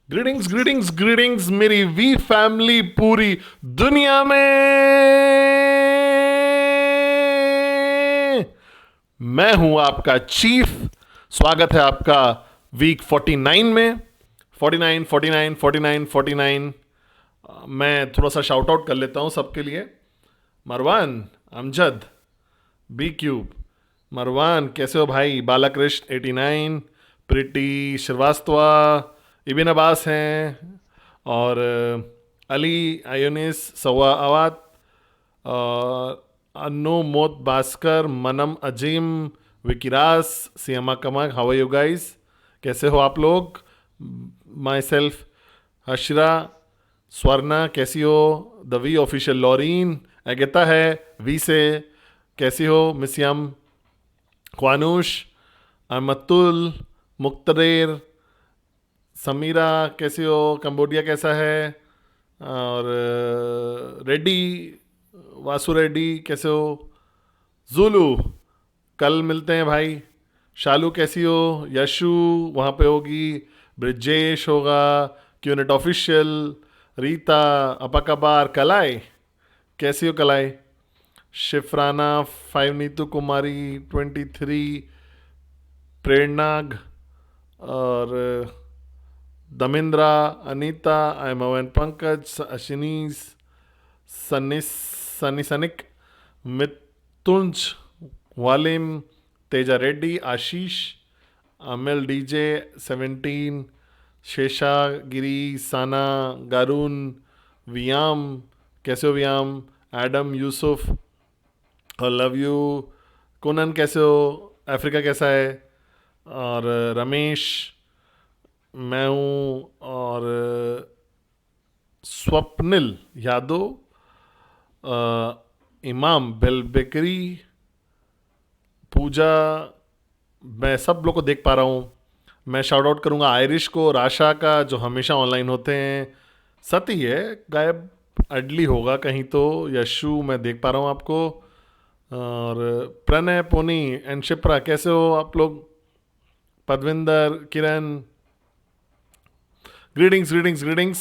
Greetings greetings greetings मेरी we family पूरी दुनिया में। मैं हूं आपका चीफ। स्वागत है आपका वीक 49 में। 49 49 49 49। मैं थोड़ा सा शाउट आउट कर लेता हूं सबके लिए। मरवान, अमजद, बी क्यूब, मरवान कैसे हो भाई, बालाकृष्ण 89, प्रीति श्रीवास्तवा, इबिन अब्बास हैं, और अली आयोनिस सवा अवात, और अनु मोत भास्कर, मनम अजीम, विकिरास, सियामा कमक, हाउ आर यू गाइस? कैसे हो आप लोग? माई सेल्फ हशरा, स्वर्णा कैसी हो? द वी ऑफिशियल लॉरीन एगेता है वी से। कैसी हो मिस यम? ख्वानुश, अहमतुल, मुक्तरेर, समीरा कैसी हो? कंबोडिया कैसा है? और रेड्डी, वासु रेड्डी कैसे हो? जुलू, कल मिलते हैं भाई। शालू कैसी हो? यशु वहाँ पे होगी, ब्रिजेश होगा, क्यूनेट ऑफिशियल, रीता, अपकबार, कलाई कैसी हो? कलाई, शिफराना 5, नीतू कुमारी 23, प्रेरणाग, और दमिंद्रा, अनीता, एमओएन, पंकज, अशिनीस, सनिस, सनी सनिक, मितुंज, वालिम, तेजा रेड्डी, आशीष, अमिल डीजे 17, शेषागिरी, साना, गारून, वियाम कैसे हो? वियाम, एडम, यूसुफ, और लव यू। कुनन कैसे हो? अफ्रीका कैसा है? और रमेश, मैं हूँ, और स्वप्निल यादव, इमाम बेलबेकरी, पूजा, मैं सब लोग को देख पा रहा हूँ। मैं शाउट आउट करूँगा आयरिश को और आशा का, जो हमेशा ऑनलाइन होते हैं। सती है गायब, अडली होगा कहीं तो। यशु मैं देख पा रहा हूँ आपको। और प्रणय, पोनी एंड शिप्रा कैसे हो आप लोग? पदविंदर, किरण, ग्रीटिंग्स ग्रीटिंग्स ग्रीटिंग्स।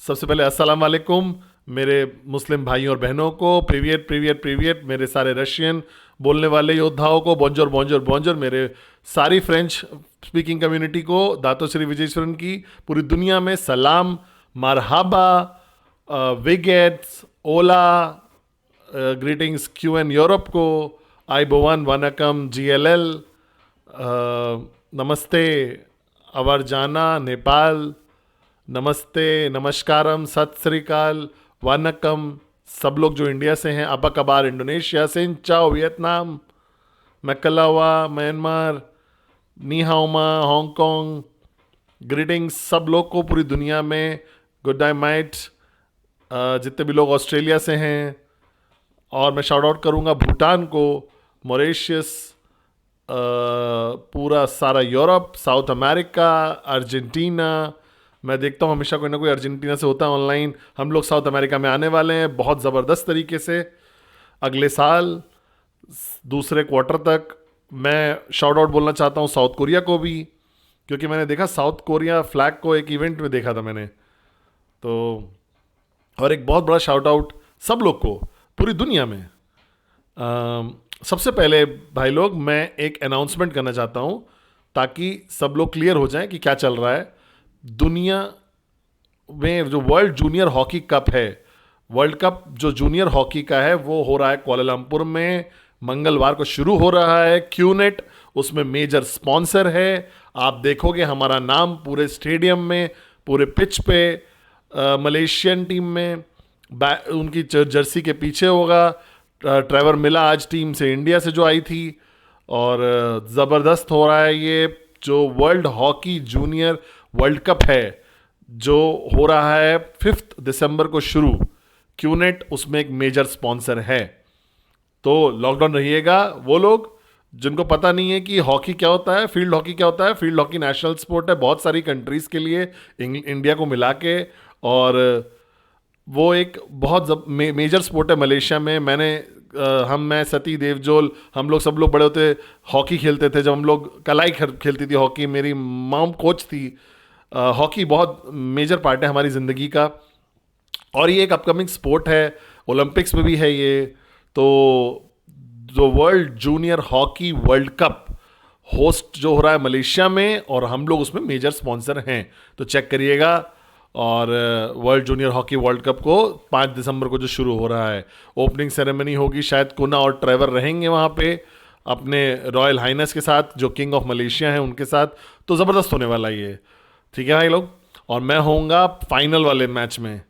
सबसे पहले अस्सलाम वालेकुम मेरे मुस्लिम भाइयों और बहनों को। प्रीवियट प्रीवियट प्रीवियट मेरे सारे रशियन बोलने वाले योद्धाओं को। बॉन्जोर बॉन्जोर बॉन्जोर मेरे सारी फ्रेंच स्पीकिंग कम्युनिटी को। दातो श्री विजयेश्वरन की पूरी दुनिया में सलाम, मरहबा, विगेट्स, ओला, ग्रीटिंग्स क्यू एन यूरोप को, आई बोवन, वनकम, जी एल एल, नमस्ते अवरजाना नेपाल, नमस्ते, नमस्कारम, सत श्रीकाल, वनकम सब लोग जो इंडिया से हैं, अबा कबार इंडोनेशिया, सिन चाओ वियतनाम, मैकलावा म्यांमार, नीहाओमा हांगकांग, ग्रीटिंग्स सब लोग को पूरी दुनिया में। गुड डे माइट, जितने भी लोग ऑस्ट्रेलिया से हैं। और मैं शाउट आउट करूँगा भूटान को, मॉरिशस, पूरा सारा यूरोप, साउथ अमेरिका, अर्जेंटीना। मैं देखता हूँ हमेशा कोई ना कोई अर्जेंटीना से होता है ऑनलाइन। हम लोग साउथ अमेरिका में आने वाले हैं बहुत ज़बरदस्त तरीके से अगले साल दूसरे क्वार्टर तक। मैं शाउट आउट बोलना चाहता हूँ साउथ कोरिया को भी, क्योंकि मैंने देखा साउथ कोरिया फ्लैग को एक इवेंट में देखा था मैंने तो। और एक बहुत बड़ा शाउट आउट सब लोग को पूरी दुनिया में। सबसे पहले भाई लोग मैं एक अनाउंसमेंट करना चाहता हूँ ताकि सब लोग क्लियर हो जाएं कि क्या चल रहा है दुनिया में। जो वर्ल्ड जूनियर हॉकी कप है, वर्ल्ड कप जो जूनियर हॉकी का है वो हो रहा है कुआलालंपुर में, मंगलवार को शुरू हो रहा है। क्यूनेट उसमें मेजर स्पॉन्सर है। आप देखोगे हमारा नाम पूरे स्टेडियम में, पूरे पिच पे, मलेशियन टीम में उनकी जर्सी के पीछे होगा। ट्रेवर मिला आज टीम से इंडिया से जो आई थी, और ज़बरदस्त हो रहा है ये जो world hockey junior world cup है जो हो रहा है 5 दिसंबर को शुरू। क्यूनेट उसमें एक मेजर स्पॉन्सर है। तो लॉकडाउन रहिएगा। वो लोग जिनको पता नहीं है कि हॉकी क्या होता है, फील्ड हॉकी क्या होता है, फील्ड हॉकी नेशनल स्पोर्ट है बहुत सारी कंट्रीज़ के लिए, इंडिया को मिला के। और वो एक बहुत मेजर स्पोर्ट है मलेशिया में। मैं सती देवजोल, हम लोग सब लोग बड़े होते हॉकी खेलते थे। जब हम लोग कलाई खेलती थी हॉकी, मेरी मॉम कोच थी हॉकी बहुत मेजर पार्ट है हमारी ज़िंदगी का, और ये एक अपकमिंग स्पोर्ट है, ओलंपिक्स में भी है ये। तो जो world junior hockey world cup host जो हो रहा है मलेशिया में, और हम लोग उसमें मेजर स्पॉन्सर हैं, तो चेक करिएगा। और world junior hockey world cup को 5 दिसंबर को जो शुरू हो रहा है, ओपनिंग सेरेमनी होगी, शायद कुना और ट्रेवर रहेंगे वहाँ पे अपने रॉयल हाइनेस के साथ, जो किंग ऑफ मलेशिया हैं उनके साथ। तो ज़बरदस्त होने वाला ये, ठीक है भाई लोग। और मैं होऊंगा फाइनल वाले मैच में,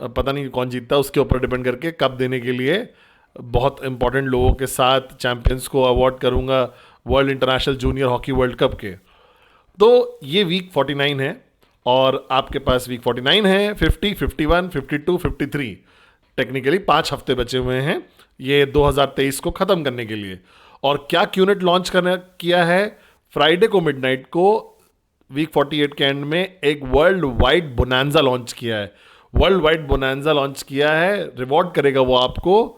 पता नहीं कौन जीतता है उसके ऊपर डिपेंड करके, कप देने के लिए बहुत इंपॉर्टेंट लोगों के साथ चैंपियंस को अवार्ड करूंगा world international junior hockey world cup के। तो ये वीक 49 है, और आपके पास वीक 49 है, 50, 51, 52, 53, टेक्निकली 5 हफ्ते बचे हुए हैं ये 2023 को ख़त्म करने के लिए। और क्या क्यूनेट लॉन्च करना किया है, फ्राइडे को मिडनाइट को वीक 48 के एंड में एक वर्ल्ड वाइड बोनांजा लॉन्च किया है। वर्ल्ड वाइड बोनांजा लॉन्च किया है, रिवॉर्ड करेगा वो आपको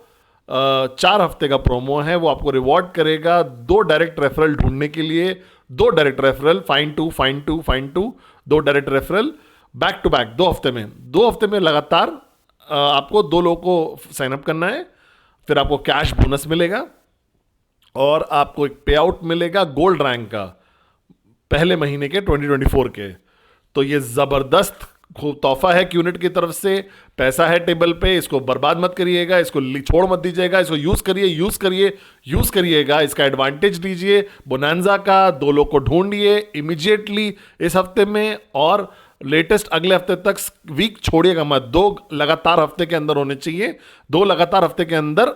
4 हफ्ते का प्रोमो है, वो आपको रिवॉर्ड करेगा 2 डायरेक्ट रेफरल ढूंढने के लिए, 2 direct referral, fine to 2 direct referral back to back 2 हफ्ते में लगातार आपको 2 लोगों को साइन अप करना है। फिर आपको कैश बोनस मिलेगा, और आपको एक पे आउट मिलेगा गोल्ड रैंक का पहले महीने के 2024 के। तो ये ज़बरदस्त खूब तोहफा है क्यूनेट की तरफ से, पैसा है टेबल पे, इसको बर्बाद मत करिएगा, इसको छोड़ मत दीजिएगा, इसको यूज़ करिएगा, इसका एडवांटेज लीजिए बोनांजा का। 2 लोग को ढूंढिए इमीडिएटली इस हफ्ते में, और लेटेस्ट अगले हफ्ते तक वीक छोड़िएगा मत। 2 लगातार हफ्ते के अंदर होने चाहिए, 2 लगातार हफ्ते के अंदर,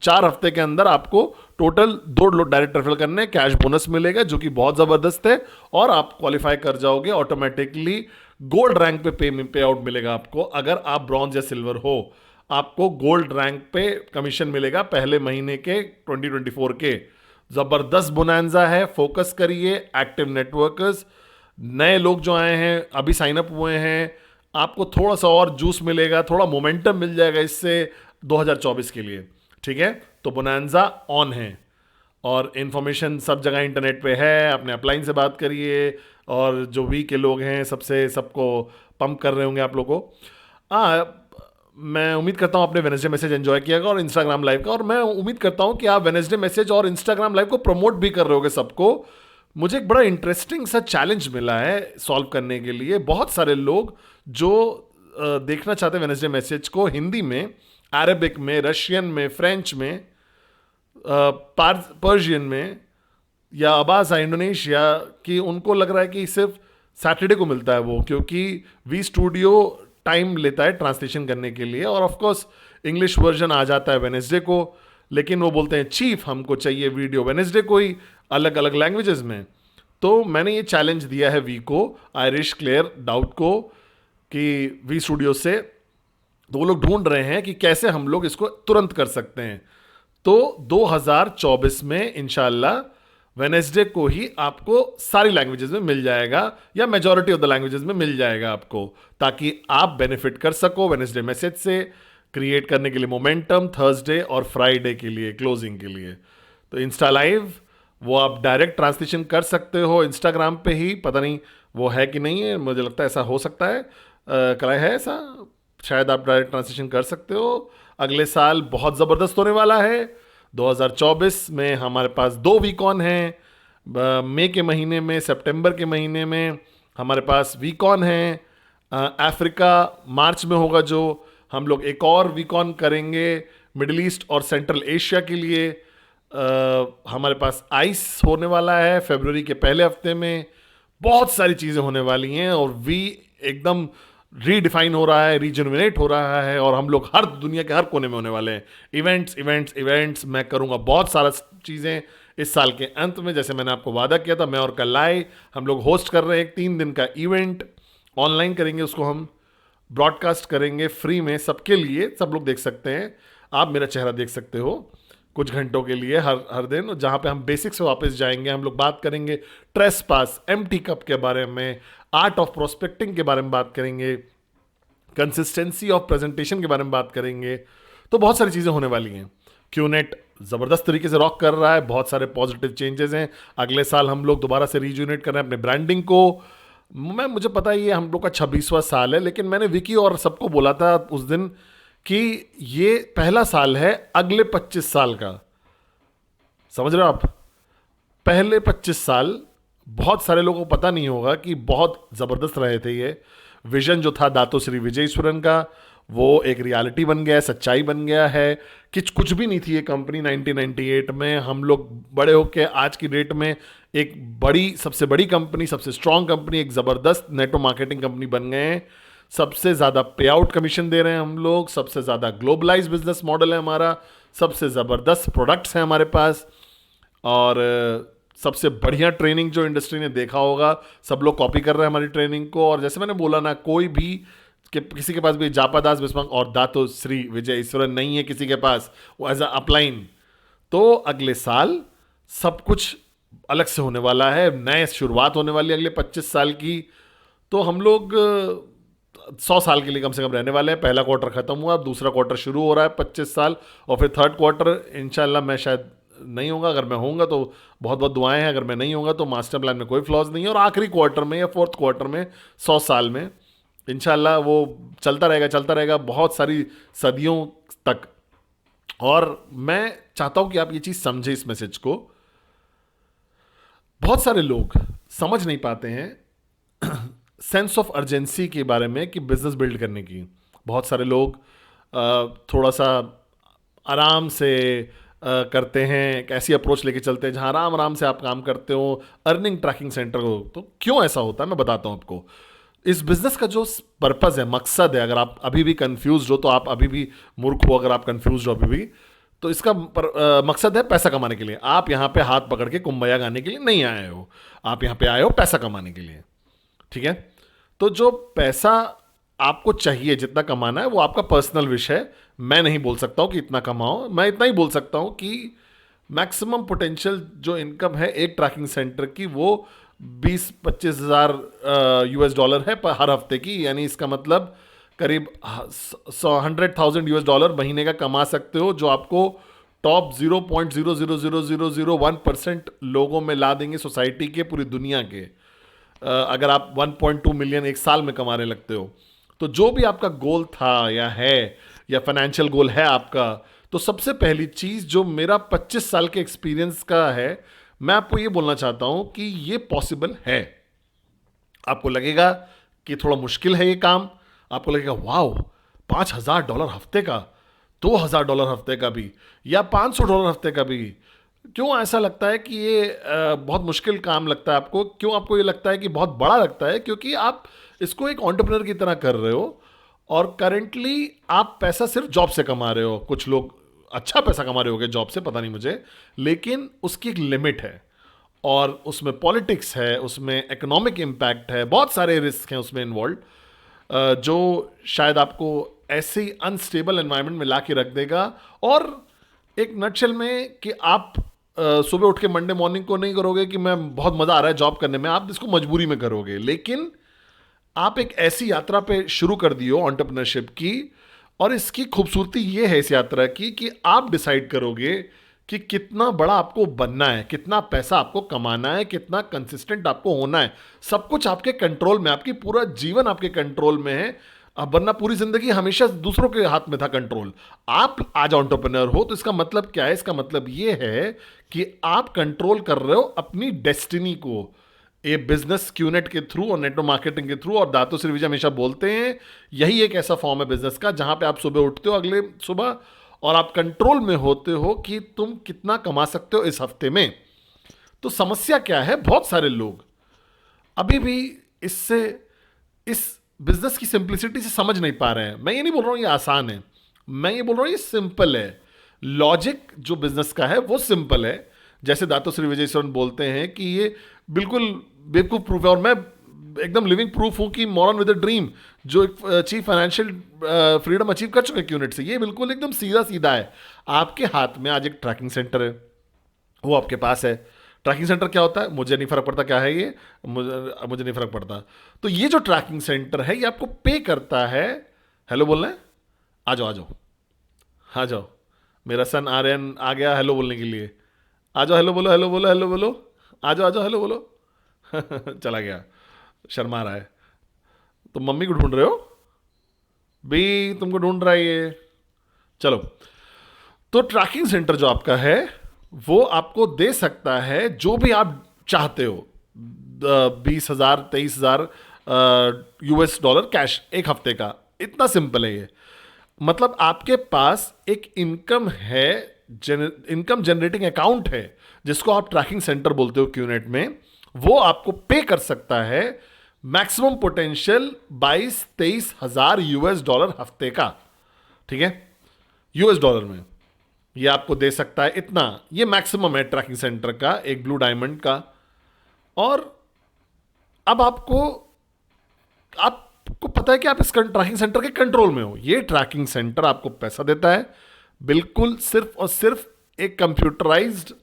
4 हफ्ते के अंदर आपको टोटल 2 डायरेक्ट रेफरल करने, कैश बोनस मिलेगा जो कि बहुत ज़बरदस्त है, और आप क्वालिफाई कर जाओगे ऑटोमेटिकली। गोल्ड रैंक पे पे आउट मिलेगा आपको, अगर आप ब्रॉन्ज या सिल्वर हो, आपको गोल्ड रैंक पे कमीशन मिलेगा पहले महीने के 2024 के। ज़बरदस्त बोनांजा है, फोकस करिए। एक्टिव नेटवर्कर्स, नए लोग जो आए हैं अभी साइन अप हुए हैं, आपको थोड़ा सा और जूस मिलेगा, थोड़ा मोमेंटम मिल जाएगा इससे 2024 के लिए, ठीक है। तो बोनांजा ऑन है, और इन्फॉर्मेशन सब जगह इंटरनेट पे है, अपने अपलाइन से बात करिए, और जो वी के लोग हैं सबसे सबको पंप कर रहे होंगे आप लोगों को। मैं उम्मीद करता हूँ आपने वेडनेसडे मैसेज एंजॉय कियागा और इंस्टाग्राम लाइव का, और मैं उम्मीद करता हूँ कि आप वेडनेसडे मैसेज और इंस्टाग्राम लाइव को प्रमोट भी कर रहे होगे सबको। मुझे एक बड़ा इंटरेस्टिंग सा चैलेंज मिला है सॉल्व करने के लिए। बहुत सारे लोग जो देखना चाहते हैं वेडनेसडे मैसेज को हिंदी में, अरबिक में, रशियन में, फ्रेंच में, पर्शियन में, या अबासा इंडोनेशिया की, उनको लग रहा है कि सिर्फ सैटरडे को मिलता है वो, क्योंकि वी स्टूडियो टाइम लेता है ट्रांसलेशन करने के लिए, और ऑफ कोर्स इंग्लिश वर्जन आ जाता है वेडनेसडे को। लेकिन वो बोलते हैं चीफ हमको चाहिए वीडियो वेडनेसडे को ही, अलग अलग लैंग्वेजेस में। तो मैंने ये चैलेंज दिया है वी को, आयरिश, क्लेयर, डाउट को, कि वी स्टूडियो से, तो वो लोग ढूंढ रहे हैं कि कैसे हम लोग इसको तुरंत कर सकते हैं। तो 2024 में इंशाल्लाह वेडनेसडे को ही आपको सारी लैंग्वेजेस में मिल जाएगा, या मेजॉरिटी ऑफ द लैंग्वेजेस में मिल जाएगा आपको, ताकि आप बेनिफिट कर सको वेडनेसडे मैसेज से, क्रिएट करने के लिए मोमेंटम थर्सडे और फ्राइडे के लिए क्लोजिंग के लिए। तो इंस्टा लाइव वो आप डायरेक्ट ट्रांसलेशन कर सकते हो इंस्टाग्राम पे ही, पता नहीं वो है कि नहीं है, मुझे लगता है ऐसा हो सकता है, कराया है ऐसा, शायद आप डायरेक्ट ट्रांसलेशन कर सकते हो। अगले साल बहुत ज़बरदस्त होने वाला है। 2024 में हमारे पास 2 वीक ऑन हैं, मई के महीने में, सितंबर के महीने में हमारे पास वीक ऑन हैं। अफ्रीका मार्च में होगा, जो हम लोग एक और वीक ऑन करेंगे मिडिल ईस्ट और सेंट्रल एशिया के लिए। हमारे पास आइस होने वाला है फरवरी के पहले हफ्ते में। बहुत सारी चीज़ें होने वाली हैं, और वी एकदम रीडिफाइन हो रहा है, रीजनरेट हो रहा है, और हम लोग हर दुनिया के हर कोने में होने वाले हैं। इवेंट्स मैं करूँगा बहुत सारा चीज़ें इस साल के अंत में, जैसे मैंने आपको वादा किया था। मैं और कलाई हम लोग होस्ट कर रहे हैं एक 3 दिन का इवेंट, ऑनलाइन करेंगे उसको, हम ब्रॉडकास्ट करेंगे फ्री में सबके लिए, सब लोग देख सकते हैं, आप मेरा चेहरा देख सकते हो कुछ घंटों के लिए हर दिन, जहाँ पे हम बेसिक्स से वापस जाएंगे। हम लोग बात करेंगे ट्रेस पास, एम्प्टी कप के बारे में, आर्ट ऑफ प्रोस्पेक्टिंग के बारे में बात करेंगे, कंसिस्टेंसी ऑफ प्रेजेंटेशन के बारे में बात करेंगे। तो बहुत सारी चीज़ें होने वाली हैं। क्यूनेट ज़बरदस्त तरीके से रॉक कर रहा है, बहुत सारे पॉजिटिव चेंजेस हैं। अगले साल हम लोग दोबारा से रीजूनेट कर रहे हैं अपने ब्रांडिंग को। मुझे पता है ये हम लोग का 26वां साल है, लेकिन मैंने विकी और सबको बोला था उस दिन कि ये पहला साल है अगले 25 साल का। समझ रहे हो आप? पहले 25 साल बहुत सारे लोगों को पता नहीं होगा कि बहुत जबरदस्त रहे थे ये। विजन जो था दातो श्री विजयेश्वरन का, वो एक रियलिटी बन गया है, सच्चाई बन गया है। कुछ भी नहीं थी ये कंपनी 1998 में। हम लोग बड़े होके आज की डेट में एक बड़ी, सबसे बड़ी कंपनी, सबसे स्ट्रांग कंपनी, एक ज़बरदस्त नेटवर्क मार्केटिंग कंपनी बन गए हैं। सबसे ज़्यादा पे आउट कमीशन दे रहे हैं हम लोग, सबसे ज़्यादा ग्लोबलाइज बिजनेस मॉडल है हमारा, सबसे ज़बरदस्त प्रोडक्ट्स हैं हमारे पास, और सबसे बढ़िया ट्रेनिंग जो इंडस्ट्री ने देखा होगा। सब लोग कॉपी कर रहे हैं हमारी ट्रेनिंग को। और जैसे मैंने बोला ना, कोई भी किसी के पास भी जापादास बिस्मार्क और दातो श्री विजय ईश्वरन नहीं है किसी के पास, वो एज अ अपलाइन। तो अगले साल सब कुछ अलग से होने वाला है, नए शुरुआत होने वाली है अगले 25 साल की। तो हम लोग 100 साल के लिए कम से कम रहने वाले हैं। पहला क्वार्टर खत्म हुआ, अब दूसरा क्वार्टर शुरू हो रहा है 25 साल, और फिर थर्ड क्वार्टर इंशाल्लाह मैं शायद नहीं होगा। अगर मैं होऊंगा तो बहुत बहुत दुआएं हैं, अगर मैं नहीं होगा तो मास्टर प्लान में कोई फ्लॉज नहीं है। और आखिरी क्वार्टर में या फोर्थ क्वार्टर में 100 साल में इंशाल्लाह वो चलता रहेगा बहुत सारी सदियों तक। और मैं चाहता हूं कि आप ये चीज़ समझे, इस मैसेज को। बहुत सारे लोग समझ नहीं पाते हैं सेंस ऑफ अर्जेंसी के बारे में कि बिजनेस बिल्ड करने की। बहुत सारे लोग थोड़ा सा आराम से करते हैं, एक ऐसी अप्रोच लेके चलते हैं जहां आराम आराम से आप काम करते हो, अर्निंग ट्रैकिंग सेंटर हो। तो क्यों ऐसा होता है मैं बताता हूं आपको। इस बिजनेस का जो पर्पस है, मकसद है, अगर आप अभी भी कंफ्यूज हो तो आप अभी भी मूर्ख हो। अगर आप कंफ्यूज हो अभी भी, तो इसका मकसद है पैसा कमाने के लिए। आप यहाँ पे हाथ पकड़ के कुंभया गाने के लिए नहीं आए हो, आप यहाँ पे आए हो पैसा कमाने के लिए। ठीक है? तो जो पैसा आपको चाहिए, जितना कमाना है, वो आपका पर्सनल विषय है। मैं नहीं बोल सकता हूँ कि इतना कमाओ। मैं इतना ही बोल सकता हूँ कि मैक्सिमम पोटेंशियल जो इनकम है एक ट्रैकिंग सेंटर की, वो 20-25 हज़ार US डॉलर है पर हर हफ्ते की। यानी इसका मतलब करीब 100,000 US डॉलर महीने का कमा सकते हो, जो आपको टॉप 0.0000001% लोगों में ला देंगे सोसाइटी के, पूरी दुनिया के। अगर आप 1.2 मिलियन एक साल में कमाने लगते हो, तो जो भी आपका गोल था या है, या फाइनेंशियल गोल है आपका, तो सबसे पहली चीज जो मेरा 25 साल के एक्सपीरियंस का है, मैं आपको ये बोलना चाहता हूं कि ये पॉसिबल है। आपको लगेगा कि थोड़ा मुश्किल है ये काम, आपको लगेगा वाओ $5,000 हफ्ते का, $2,000 हफ्ते का भी, या $500 हफ्ते का भी। क्यों ऐसा लगता है कि ये बहुत मुश्किल काम लगता है आपको? क्यों आपको ये लगता है कि बहुत बड़ा लगता है? क्योंकि आप इसको एक एंटरप्रेन्योर की तरह कर रहे हो, और करेंटली आप पैसा सिर्फ जॉब से कमा रहे हो। कुछ लोग अच्छा पैसा कमा रहे होगे जॉब से, पता नहीं मुझे, लेकिन उसकी एक लिमिट है, और उसमें पॉलिटिक्स है, उसमें इकोनॉमिक इम्पैक्ट है, बहुत सारे रिस्क हैं उसमें इन्वॉल्व, जो शायद आपको ऐसे ही अनस्टेबल एनवायरनमेंट में ला के रख देगा। और एक नटशेल में कि आप सुबह उठ के मंडे मॉर्निंग को नहीं करोगे कि मैं बहुत मज़ा आ रहा है जॉब करने में, आप इसको मजबूरी में करोगे। लेकिन आप एक ऐसी यात्रा पे शुरू कर दियो एंटरप्रेन्योरशिप की, और इसकी खूबसूरती ये है इस यात्रा की कि आप डिसाइड करोगे कि कितना बड़ा आपको बनना है, कितना पैसा आपको कमाना है, कितना कंसिस्टेंट आपको होना है। सब कुछ आपके कंट्रोल में, आपकी पूरा जीवन आपके कंट्रोल में है। अब वरना पूरी जिंदगी हमेशा दूसरों के हाथ में था कंट्रोल। आप आज एंटरप्रेन्योर हो तो इसका मतलब क्या है? इसका मतलब ये है कि आप कंट्रोल कर रहे हो अपनी डेस्टिनी को, ए बिजनेस क्यूनेट के थ्रू और नेटवर्क मार्केटिंग के थ्रू। और दातो श्री विजय हमेशा बोलते हैं यही एक ऐसा फॉर्म है बिजनेस का जहां पे आप सुबह उठते हो अगले सुबह, और आप कंट्रोल में होते हो कि तुम कितना कमा सकते हो इस हफ्ते में। तो समस्या क्या है? बहुत सारे लोग अभी भी इससे, इस बिजनेस की सिंप्लिसिटी से समझ नहीं पा रहे हैं। मैं ये नहीं बोल रहा हूं ये आसान है, मैं ये बोल रहा हूं ये सिंपल है। लॉजिक जो बिजनेस का है वो सिंपल है। जैसे दातो श्री विजय ईश्वरन बोलते हैं कि ये बिल्कुल बेवकूफ प्रूफ है, और मैं एकदम लिविंग प्रूफ हूं कि मॉर्न विद अ ड्रीम जो एक चीफ फाइनेंशियल फ्रीडम अचीव कर चुके हैं यूनिट से, ये बिल्कुल एकदम सीधा सीधा है। आपके हाथ में आज एक ट्रैकिंग सेंटर है, वो आपके पास है। ट्रैकिंग सेंटर क्या होता है मुझे नहीं फर्क पड़ता, क्या है ये मुझे नहीं फर्क पड़ता। तो ये जो ट्रैकिंग सेंटर है ये आपको पे करता है। हेलो बोलना है? आ जाओ आ जाओ आ जाओ, मेरा सन आर्यन आ गया हेलो बोलने के लिए। आ जाओ, हेलो बोलो, हेलो बोलो, हेलो बोलो, आ जाओ हेलो बोलो। चला गया, शर्मा रहा है। तो मम्मी को ढूंढ रहे हो भी, तुमको ढूंढ रहा है ये। चलो, तो ट्रैकिंग सेंटर जो आपका है वो आपको दे सकता है जो भी आप चाहते हो। 20,000 23,000 US डॉलर कैश एक हफ्ते का। इतना सिंपल है ये। मतलब आपके पास एक इनकम है, इनकम जनरेटिंग अकाउंट है, जिसको आप ट्रैकिंग सेंटर बोलते हो क्यूनेट में। वो आपको पे कर सकता है मैक्सिमम पोटेंशियल 22-23 हजार US डॉलर हफ्ते का। ठीक है, US डॉलर में ये आपको दे सकता है। इतना ये मैक्सिमम है ट्रैकिंग सेंटर का, एक ब्लू डायमंड का। और अब आपको पता है कि आप इस ट्रैकिंग सेंटर के कंट्रोल में हो। ये ट्रैकिंग सेंटर आपको पैसा देता है, बिल्कुल सिर्फ और सिर्फ एक कंप्यूटराइज्ड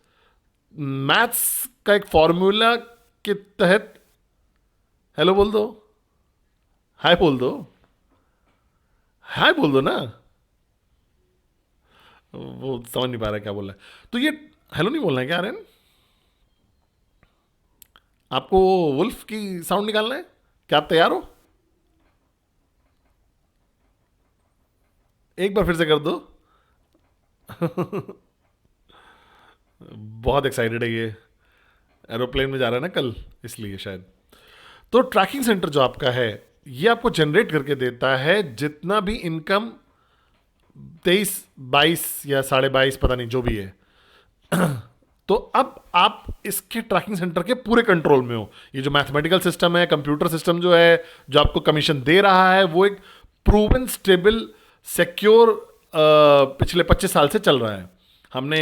मैथ्स का एक फॉर्मूला के तहत। हेलो बोल दो, हाय बोल दो, हाय बोल दो ना। वो समझ नहीं पा रहा क्या बोल रहा है। तो ये हेलो नहीं बोलना है क्या आर्यन? आपको वुल्फ की साउंड निकालना है? क्या आप तैयार हो? एक बार फिर से कर दो। बहुत एक्साइटेड है ये, एरोप्लेन में जा रहा है ना कल, इसलिए शायद। तो ट्रैकिंग सेंटर जो आपका है ये आपको जनरेट करके देता है जितना भी इनकम, 23-22 या 22.5 पता नहीं जो भी है। तो अब आप इसके ट्रैकिंग सेंटर के पूरे कंट्रोल में हो। ये जो मैथमेटिकल सिस्टम है, कंप्यूटर सिस्टम जो है, जो आपको कमीशन दे रहा है, वो एक प्रूवन स्टेबल सिक्योर पिछले 25 साल से चल रहा है। हमने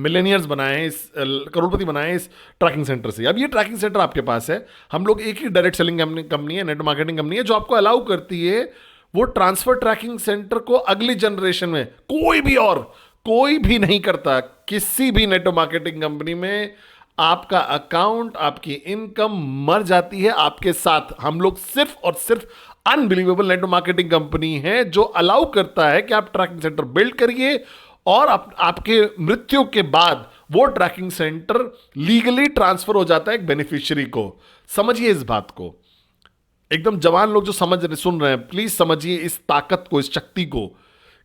मिलेनियर्स बनाए हैं, इस करोड़पति बनाए हैं इस ट्रैकिंग सेंटर से। अब ये ट्रैकिंग सेंटर आपके पास है। हम लोग एक ही डायरेक्ट सेलिंग कंपनी है, नेट मार्केटिंग कंपनी है, जो आपको अलाउ करती है वो ट्रांसफर ट्रैकिंग सेंटर को अगली जनरेशन में कोई भी नहीं करता। किसी भी नेटवर्क मार्केटिंग कंपनी में आपका अकाउंट, आपकी इनकम मर जाती है आपके साथ। हम लोग सिर्फ और सिर्फ अनबिलीवेबल नेटवर्क मार्केटिंग कंपनी है जो अलाउ करता है कि आप ट्रैकिंग सेंटर बिल्ड करिए और आपके मृत्यु के बाद वो ट्रैकिंग सेंटर लीगली ट्रांसफर हो जाता है एक बेनिफिशियरी को। समझिए इस बात को। एकदम जवान लोग जो सुन रहे हैं, प्लीज समझिए इस ताकत को, इस शक्ति को,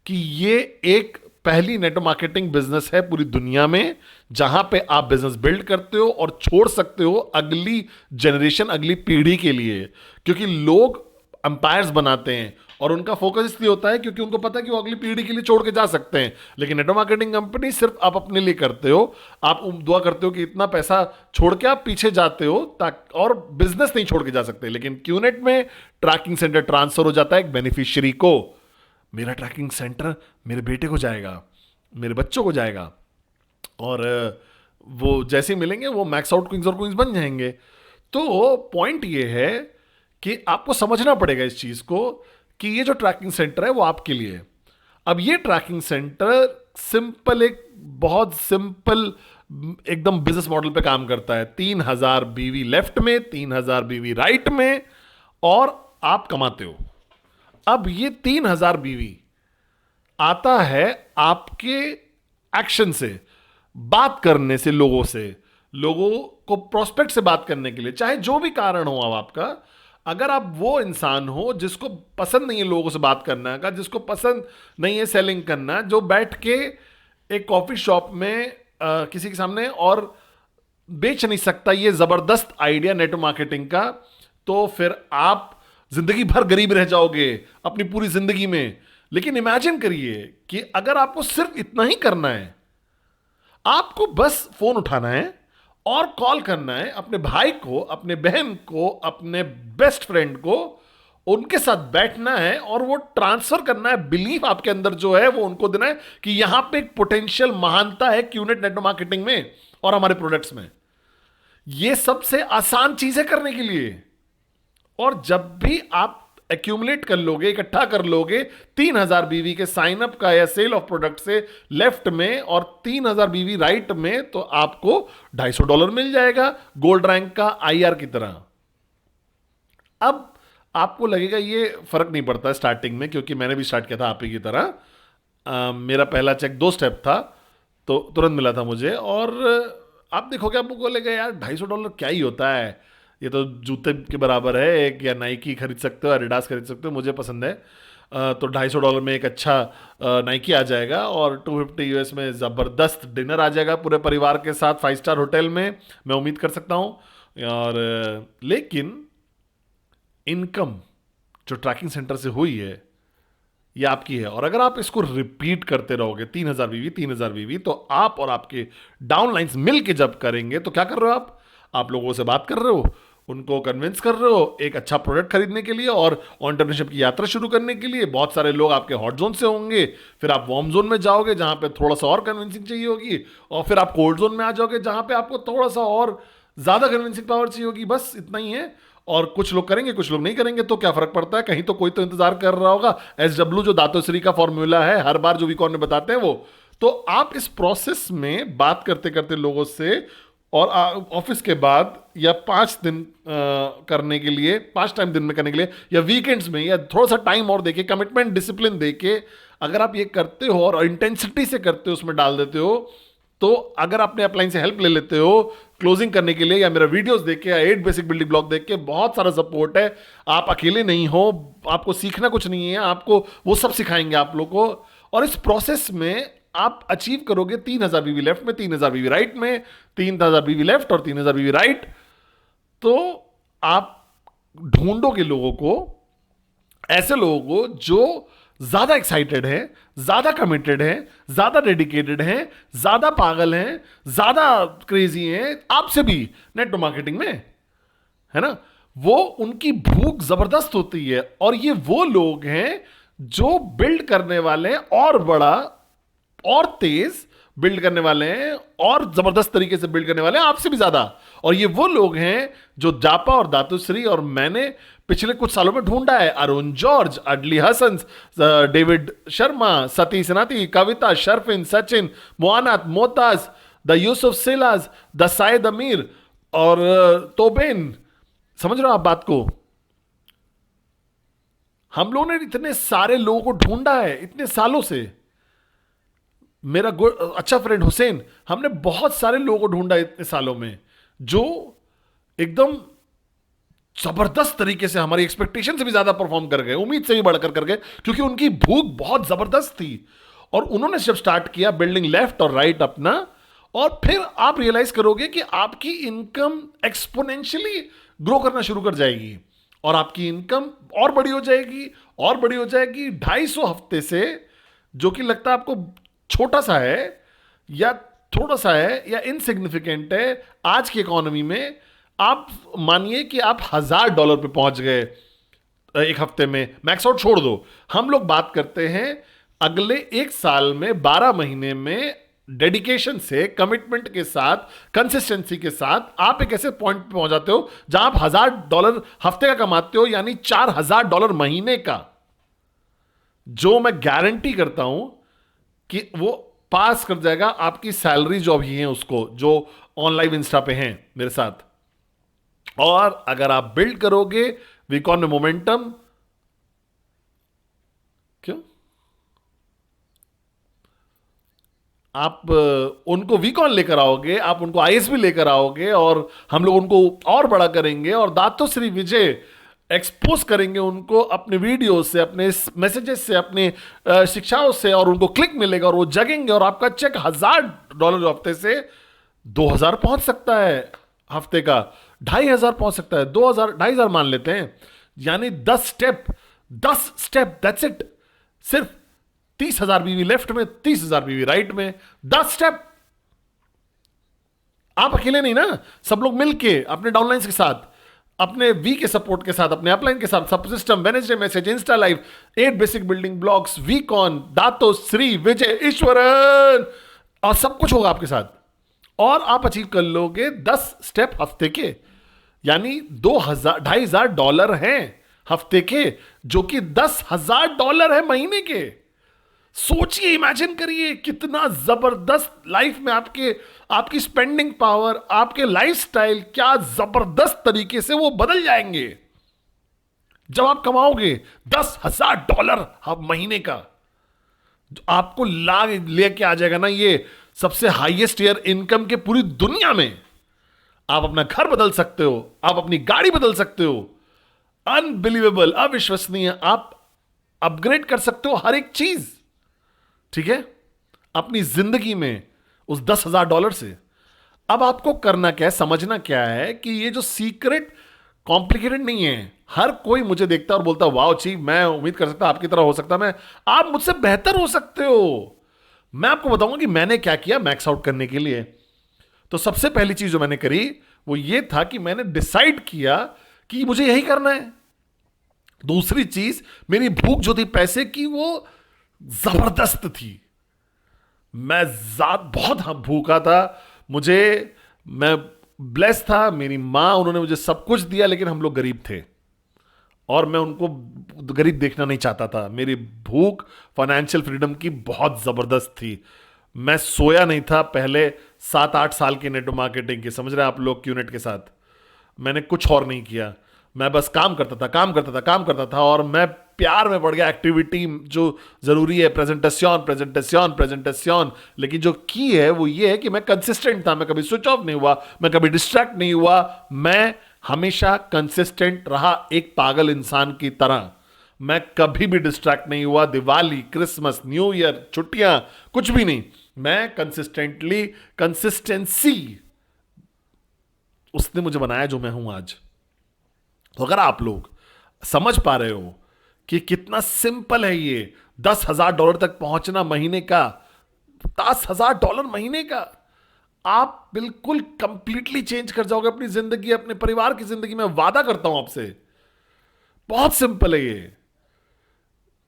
कि ये एक पहली नेटवर्क मार्केटिंग बिजनेस है पूरी दुनिया में जहां पे आप बिजनेस बिल्ड करते हो और छोड़ सकते हो अगली जनरेशन, अगली पीढ़ी के लिए। क्योंकि लोग अंपायर्स बनाते हैं और उनका फोकस इसलिए होता है क्योंकि उनको पता है कि वो अगली पीढ़ी के लिए छोड़ के जा सकते हैं। लेकिन नेटवर्क मार्केटिंग कंपनी सिर्फ आप अपने लिए करते हो। आप दुआ करते हो कि इतना पैसा छोड़ के आप पीछे जाते हो, ताकि और बिजनेस नहीं छोड़ के जा सकते। लेकिन क्यूनेट में ट्रैकिंग सेंटर ट्रांसफर हो जाता है एक बेनिफिशियरी को। मेरा ट्रैकिंग सेंटर मेरे बेटे को जाएगा, मेरे बच्चों को जाएगा, और वो जैसे ही मिलेंगे वो मैक्स आउट क्वींस और क्वींस बन जाएंगे। तो पॉइंट ये है कि आपको समझना पड़ेगा इस चीज को कि ये जो ट्रैकिंग सेंटर है वो आपके लिए है। अब ये ट्रैकिंग सेंटर सिंपल, एक बहुत सिंपल एकदम बिजनेस मॉडल पे काम करता है। 3,000 बीवी लेफ्ट में, 3,000 बीवी राइट में, और आप कमाते हो। अब ये 3,000 बीवी आता है आपके एक्शन से, बात करने से, लोगों को प्रोस्पेक्ट से बात करने के लिए, चाहे जो भी कारण हो। अब आपका, अगर आप वो इंसान हो जिसको पसंद नहीं है लोगों से बात करना का, जिसको पसंद नहीं है सेलिंग करना, जो बैठ के एक कॉफी शॉप में किसी के सामने और बेच नहीं सकता ये जबरदस्त आइडिया नेटवर्क मार्केटिंग का, तो फिर आप जिंदगी भर गरीब रह जाओगे अपनी पूरी जिंदगी में। लेकिन इमेजिन करिए कि अगर आपको सिर्फ इतना ही करना है, आपको बस फोन उठाना है और कॉल करना है अपने भाई को, अपने बहन को, अपने बेस्ट फ्रेंड को, उनके साथ बैठना है और वो ट्रांसफर करना है बिलीफ आपके अंदर जो है वो उनको देना है कि यहां पे एक पोटेंशियल महानता है क्यूनेट नेटवर्क मार्केटिंग में और हमारे प्रोडक्ट्स में। ये सबसे आसान चीज है करने के लिए। और जब भी आप एक्यूमुलेट कर लोगे, इकट्ठा कर लोगे 3,000 बीवी के साइन अप का या सेल ऑफ प्रोडक्ट से लेफ्ट में और 3,000 बीवी राइट में, तो आपको $250 मिल जाएगा गोल्ड रैंक का IR की तरह। अब आपको लगेगा ये फर्क नहीं पड़ता स्टार्टिंग में, क्योंकि मैंने भी स्टार्ट किया था आप ही की तरह। मेरा पहला चेक 2 स्टेप था तो तुरंत मिला था मुझे। और आप देखोगे, आपको बोलेगा यार $250 क्या ही होता है, ये तो जूते के बराबर है एक, या नाइकी खरीद सकते हो, एडिडास खरीद सकते हो, मुझे पसंद है। तो $250 में एक अच्छा नाइकी आ जाएगा, और $250 में ज़बरदस्त डिनर आ जाएगा पूरे परिवार के साथ 5 स्टार होटल में, मैं उम्मीद कर सकता हूँ। और लेकिन इनकम जो ट्रैकिंग सेंटर से हुई है ये आपकी है, और अगर आप इसको रिपीट करते रहोगे 3,000 बीवी 3,000 बीवी, तो आप और आपके डाउनलाइंस मिल के जब करेंगे तो क्या कर रहे हो आप लोगों से बात कर रहे हो, उनको कन्विंस कर रहे हो एक अच्छा प्रोडक्ट खरीदने के लिए और एंटरप्रेन्योरशिप की यात्रा शुरू करने के लिए। बहुत सारे लोग आपके हॉट जोन से होंगे, फिर आप वार्म जोन में जाओगे जहां पे थोड़ा सा और कन्विंसिंग चाहिए होगी, और फिर आप कोल्ड जोन में आ जाओगे जहां पे आपको थोड़ा सा और ज्यादा कन्विंसिंग पावर चाहिए होगी। बस इतना ही है। और कुछ लोग करेंगे, कुछ लोग नहीं करेंगे, तो क्या फर्क पड़ता है, कहीं तो कोई तो इंतजार कर रहा होगा। SW जो दातोश्री का फॉर्मूला है, हर बार जो वीकॉन में बताते हैं वो, तो आप इस प्रोसेस में बात करते करते लोगों से, और ऑफिस के बाद या 5 दिन करने के लिए, 5 टाइम दिन में करने के लिए, या वीकेंड्स में, या थोड़ा सा टाइम और देके, कमिटमेंट डिसिप्लिन देके अगर आप ये करते हो और इंटेंसिटी से करते हो, उसमें डाल देते हो, तो अगर आपने अपलाइन से हेल्प ले लेते हो क्लोजिंग करने के लिए, या मेरा वीडियोस देख के, या 8 बेसिक बिल्डिंग ब्लॉक देख के, बहुत सारा सपोर्ट है, आप अकेले नहीं हो, आपको सीखना कुछ नहीं है, आपको वो सब सिखाएंगे आप लोग को। और इस प्रोसेस में आप अचीव करोगे 3,000 बीवी लेफ्ट में, 3,000 बीवी राइट में, 3,000 बीवी लेफ्ट और 3,000 बीवी राइट। तो आप ढूंढोगे लोगों को, ऐसे लोगों को जो ज्यादा एक्साइटेड है, ज्यादा कमिटेड है, ज्यादा डेडिकेटेड है, ज्यादा पागल हैं, ज्यादा क्रेजी हैं आपसे भी नेटवर्क मार्केटिंग में, है ना। वो उनकी भूख जबरदस्त होती है, और ये वो लोग हैं जो बिल्ड करने वाले हैं, और बड़ा और तेज बिल्ड करने वाले हैं, और जबरदस्त तरीके से बिल्ड करने वाले हैं आपसे भी ज्यादा। और ये वो लोग हैं जो जापा और दातुश्री और मैंने पिछले कुछ सालों में ढूंढा है। अरुण जॉर्ज, अडली हसन, डेविड शर्मा, सती सनाती, कविता, शर्फिन, सचिन, मोआनात, मोताज, द यूसुफ सिलाज, द साइद अमीर और तोबेन। समझ रहे हो आप बात को? हम लोगों ने इतने सारे लोगों को ढूंढा है इतने सालों से। मेरा अच्छा फ्रेंड हुसैन, हमने बहुत सारे लोगों को ढूंढा इतने सालों में जो एकदम जबरदस्त तरीके से हमारी एक्सपेक्टेशन से भी ज्यादा परफॉर्म कर गए, उम्मीद से भी बढ़कर कर गए, क्योंकि उनकी भूख बहुत जबरदस्त थी। और उन्होंने जब स्टार्ट किया बिल्डिंग लेफ्ट और राइट अपना, और फिर आप रियलाइज करोगे कि आपकी इनकम एक्सपोनेंशियली ग्रो करना शुरू कर जाएगी, और आपकी इनकम और बड़ी हो जाएगी और बड़ी हो जाएगी। 250 हफ्ते से, जो कि लगता है आपको छोटा सा है या थोड़ा सा है या इनसिग्निफिकेंट है, आज की इकोनॉमी में आप मानिए कि आप $1,000 पे पहुंच गए एक हफ्ते में। मैक्स आउट छोड़ दो, हम लोग बात करते हैं अगले 1 साल में, 12 महीने में डेडिकेशन से, कमिटमेंट के साथ, कंसिस्टेंसी के साथ आप एक ऐसे पॉइंट पे पहुंच जाते हो जहां आप $1,000 हफ्ते का कमाते हो, यानी $4,000 महीने का, जो मैं गारंटी करता हूं कि वो पास कर जाएगा आपकी सैलरी जो अभी है उसको, जो ऑनलाइन इंस्टा पे हैं मेरे साथ। और अगर आप बिल्ड करोगे वीकॉन में मोमेंटम, क्यों आप उनको वीकॉन लेकर आओगे, आप उनको ISB लेकर आओगे, और हम लोग उनको और बड़ा करेंगे, और दातोश्री विजय एक्सपोज करेंगे उनको अपने वीडियो से, अपने मैसेजेस से, अपने शिक्षाओं से, और उनको क्लिक मिलेगा और वो जगेंगे, और आपका चेक $1,000 हफ्ते से 2,000 पहुंच सकता है, हफ्ते का 2,500 पहुंच सकता है, 2,000 2,500 मान लेते हैं, यानी 10 स्टेप दैट्स इट। सिर्फ 30,000 बीवी लेफ्ट में, 30,000 बीवी राइट में, 10 स्टेप। आप अकेले नहीं ना, सब लोग मिलके अपने डाउनलाइंस के साथ, अपने वी के सपोर्ट के साथ, अपने अपलाइन के साथ, सब system, Wednesday message, Insta live, 8 basic building blocks, वीकॉन, दातोश्री विजय, ईश्वरन, और सब कुछ होगा आपके साथ। और आप अचीव कर लोगे 10 स्टेप हफ्ते के, यानी $2,500 हैं हफ्ते के, जो कि $10,000 है महीने के। सोचिए, इमेजिन करिए कितना जबरदस्त लाइफ में आपकी स्पेंडिंग पावर, आपके लाइफस्टाइल क्या जबरदस्त तरीके से वो बदल जाएंगे जब आप कमाओगे $10,000 महीने का। आपको लेके आ जाएगा ना, ये सबसे हाईएस्ट ईयर इनकम के पूरी दुनिया में। आप अपना घर बदल सकते हो, आप अपनी गाड़ी बदल सकते हो। अनबिलीवेबल, अविश्वसनीय। आप अपग्रेड कर सकते हो हर एक चीज, ठीक है, अपनी जिंदगी में उस $10,000 से। अब आपको करना क्या है, समझना क्या है कि ये जो सीक्रेट कॉम्प्लिकेटेड नहीं है। हर कोई मुझे देखता है और बोलता है वाओ ची, मैं उम्मीद कर सकता आपकी तरह हो सकता मैं। आप मुझसे बेहतर हो सकते हो। मैं आपको बताऊंगा कि मैंने क्या किया मैक्स आउट करने के लिए। तो सबसे पहली चीज जो मैंने करी वो ये था कि मैंने डिसाइड किया कि मुझे यही करना है। दूसरी चीज, मेरी भूख जो थी पैसे की वो जबरदस्त थी। मैं बहुत भूखा था। मुझे, मैं ब्लेस था, मेरी मां उन्होंने मुझे सब कुछ दिया, लेकिन हम लोग गरीब थे और मैं उनको गरीब देखना नहीं चाहता था। मेरी भूख फाइनेंशियल फ्रीडम की बहुत जबरदस्त थी। मैं सोया नहीं था पहले 7-8 साल की नेटवर्क मार्केटिंग के, समझ रहे हैं आप लोग, क्यूनेट के साथ। मैंने कुछ और नहीं किया, मैं बस काम करता था, काम करता था, काम करता था, और मैं प्यार में पड़ गया एक्टिविटी जो जरूरी है, प्रेजेंटेशन प्रेजेंटेशन प्रेजेंटेशन। लेकिन जो की है वो ये है कि मैं कंसिस्टेंट था, मैं कभी स्विच ऑफ नहीं हुआ, मैं कभी डिस्ट्रैक्ट नहीं हुआ, मैं हमेशा कंसिस्टेंट रहा एक पागल इंसान की तरह। मैं कभी भी डिस्ट्रैक्ट नहीं हुआ। दिवाली, क्रिसमस, न्यू ईयर, छुट्टियां, कुछ भी नहीं। मैं कंसिस्टेंटली, कंसिस्टेंसी उसने मुझे बनाया जो मैं हूं आज। तो अगर आप लोग समझ पा रहे हो कि कितना सिंपल है ये $10,000 तक पहुंचना महीने का, $10,000 महीने का, आप बिल्कुल कंप्लीटली चेंज कर जाओगे अपनी जिंदगी, अपने परिवार की जिंदगी में। वादा करता हूं आपसे, बहुत सिंपल है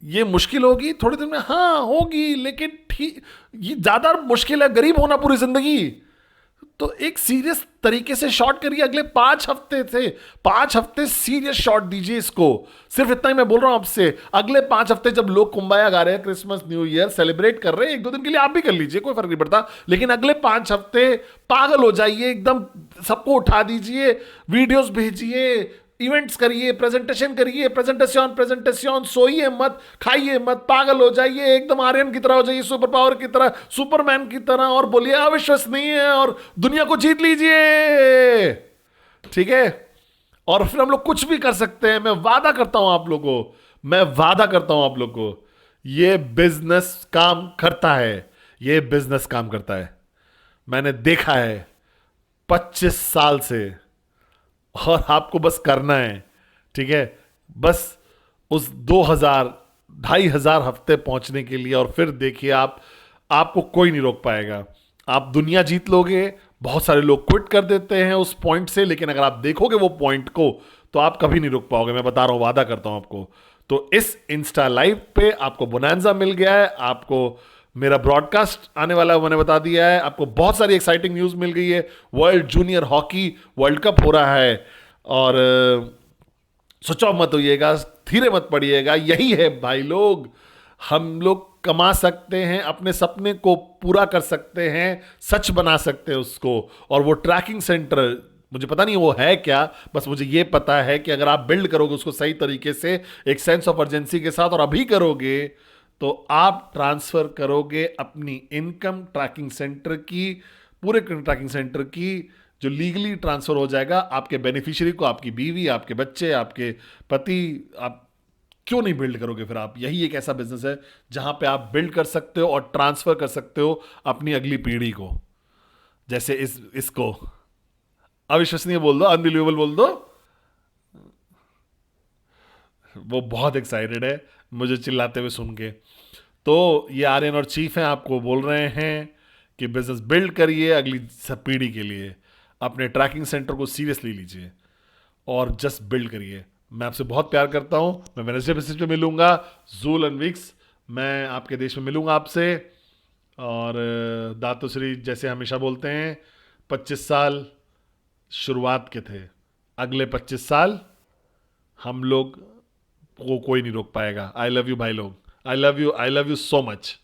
ये मुश्किल होगी थोड़े दिन में, हाँ होगी, लेकिन ठीक, ये ज्यादा मुश्किल है गरीब होना पूरी जिंदगी। तो एक सीरियस तरीके से शॉट करिए अगले 5 हफ्ते से, 5 हफ्ते सीरियस शॉट दीजिए इसको। सिर्फ इतना ही मैं बोल रहा हूं आपसे, अगले 5 हफ्ते जब लोग कुंबाया गा रहे हैं, क्रिसमस न्यू ईयर सेलिब्रेट कर रहे हैं, 1-2 दिन के लिए आप भी कर लीजिए, कोई फर्क नहीं पड़ता। लेकिन अगले 5 हफ्ते पागल हो जाइए एकदम, सबको उठा दीजिए, वीडियोस भेजिए, इवेंट्स करिए, प्रेजेंटेशन करिए, प्रेजेंटेशन प्रेजेंटेशन, सोइए मत, खाइए मत, पागल हो जाइए, एकदम आर्यन की तरह हो जाइए, सुपर पावर की तरह, सुपरमैन की तरह, और बोलिए अविश्वसनीय है और दुनिया को जीत लीजिए, ठीक है। और फिर हम लोग कुछ भी कर सकते हैं। मैं वादा करता हूं आप लोगों को, मैं वादा करता हूं आप लोगों को, ये बिजनेस काम करता है, ये बिजनेस काम करता है। मैंने देखा है 25 साल से, और आपको बस करना है, ठीक है। बस उस 2,000, 2,500 हफ्ते पहुंचने के लिए, और फिर देखिए आप, आपको कोई नहीं रोक पाएगा। आप दुनिया जीत लोगे। बहुत सारे लोग क्विट कर देते हैं उस पॉइंट से, लेकिन अगर आप देखोगे वो पॉइंट को तो आप कभी नहीं रुक पाओगे, मैं बता रहा हूं, वादा करता हूं आपको। तो इस इंस्टा लाइव पे आपको बोनांजा मिल गया है, आपको मेरा ब्रॉडकास्ट आने वाला है मैंने बता दिया है, आपको बहुत सारी एक्साइटिंग न्यूज मिल गई है। World junior hockey world cup हो रहा है, और स्विच ऑफ मत होइएगा, धीरे मत पड़िएगा। यही है भाई लोग, हम लोग कमा सकते हैं, अपने सपने को पूरा कर सकते हैं, सच बना सकते हैं उसको। और वो ट्रैकिंग सेंटर, मुझे पता नहीं वो है क्या, बस मुझे ये पता है कि अगर आप बिल्ड करोगे उसको सही तरीके से, एक सेंस ऑफ अर्जेंसी के साथ, और अभी करोगे, तो आप ट्रांसफर करोगे अपनी इनकम ट्रैकिंग सेंटर की, पूरे ट्रैकिंग सेंटर की, जो लीगली ट्रांसफर हो जाएगा आपके बेनिफिशियरी को, आपकी बीवी, आपके बच्चे, आपके पति। आप क्यों नहीं बिल्ड करोगे फिर आप? यही एक ऐसा बिजनेस है जहां पे आप बिल्ड कर सकते हो और ट्रांसफर कर सकते हो अपनी अगली पीढ़ी को। जैसे इसको अविश्वसनीय बोल दो, अनबिलीवेबल बोल दो। वो बहुत एक्साइटेड है मुझे चिल्लाते हुए सुन के। तो ये आर्यन और चीफ हैं, आपको बोल रहे हैं कि बिजनेस बिल्ड करिए अगली सब पीढ़ी के लिए, अपने ट्रैकिंग सेंटर को सीरियसली लीजिए और जस्ट बिल्ड करिए। मैं आपसे बहुत प्यार करता हूं। मैं वेडनेसडे बेसिस पे मिलूंगा, जूल एंड विक्स, मैं आपके देश में मिलूंगा आपसे। और दातुश्री जैसे हमेशा बोलते हैं, 25 साल शुरुआत के थे, अगले 25 साल हम लोग को कोई नहीं रोक पाएगा। आई लव यू भाई लोग, I love you, I love you so much.